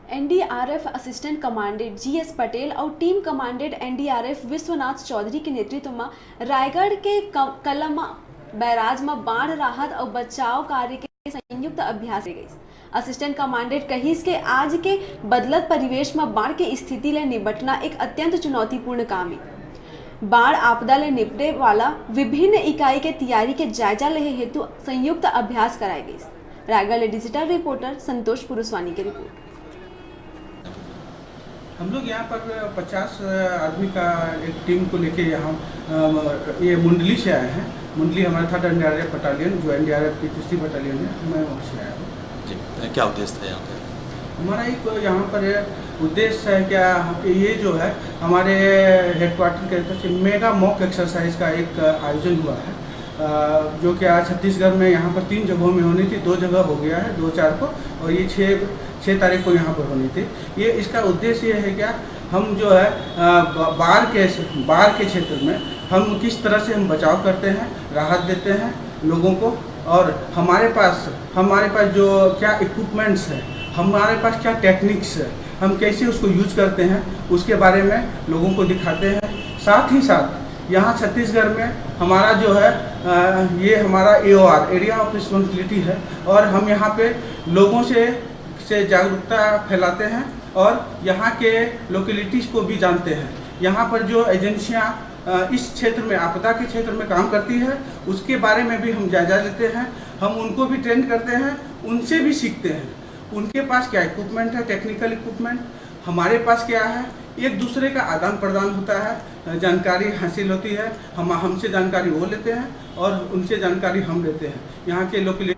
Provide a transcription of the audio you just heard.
NDRF assistant commandant GS Patel और team commandant NDRF Vishwanath Chaudhary के नेतृत्व में रायगढ़ के कलमा बैराज में बाढ़ राहत और बचाव कार्य के संयुक्त अभ्यास की गई। असिस्टेंट कमांडेंट कहिस के आज के बदलत परिवेश में बाढ़ के स्थिति ले निपटना एक अत्यंत चुनौतीपूर्ण काम है। बाढ़ आपदा ले निपटे वाला विभिन्न इकाई के तैयारी के जायजा लेहे हेतु संयुक्त अभ्यास कराई गई। रायगढ़ डिजिटल रिपोर्टर संतोष पुरुषवानी की रिपोर्ट। हम लोग यहाँ पर 50 आदमी का एक टीम को लेके यहाँ ये मुंडली से आए हैं। मुंडली हमारा 3rd एनडीआरएफ बटालियन जो एनडीआरएफ की तीसरी बटालियन है, मैं वहाँ से आया हूँ। जी, क्या उद्देश्य था यहाँ पे? हमारा एक यहाँ पर उद्देश्य है क्या, ये जो है हमारे हेडक्वार्टर के तरफ से मेगा मॉक एक्सरसाइज का एक आयोजन हुआ है, जो कि आज छत्तीसगढ़ में यहाँ पर 3 जगहों में होनी थी। 2 जगह हो गया है, 2-4 को, और ये 6 तारीख को यहाँ पर होनी थी। ये इसका उद्देश्य ये है क्या, हम जो है बाढ़ के क्षेत्र में हम किस तरह से हम बचाव करते हैं, राहत देते हैं लोगों को, और हमारे पास जो क्या इक्विपमेंट्स है, हमारे पास क्या टेक्निक्स है, हम कैसे उसको यूज करते हैं, उसके बारे में लोगों को दिखाते हैं। साथ ही साथ यहाँ छत्तीसगढ़ में हमारा जो है ये हमारा AOR एरिया ऑफ रिस्पॉन्सिबिलिटी है, और हम यहाँ पे लोगों से जागरूकता फैलाते हैं और यहाँ के लोकेलिटीज़ को भी जानते हैं। यहाँ पर जो एजेंसियाँ इस क्षेत्र में, आपदा के क्षेत्र में काम करती है, उसके बारे में भी हम जायजा लेते हैं। हम उनको भी ट्रेन करते हैं, उनसे भी सीखते हैं। उनके पास क्या इक्विपमेंट है, टेक्निकल इक्विपमेंट, हमारे पास क्या है, एक दूसरे का आदान प्रदान होता है, जानकारी हासिल होती है। हमसे जानकारी वो लेते हैं और उनसे जानकारी हम लेते हैं। यहाँ के लोकल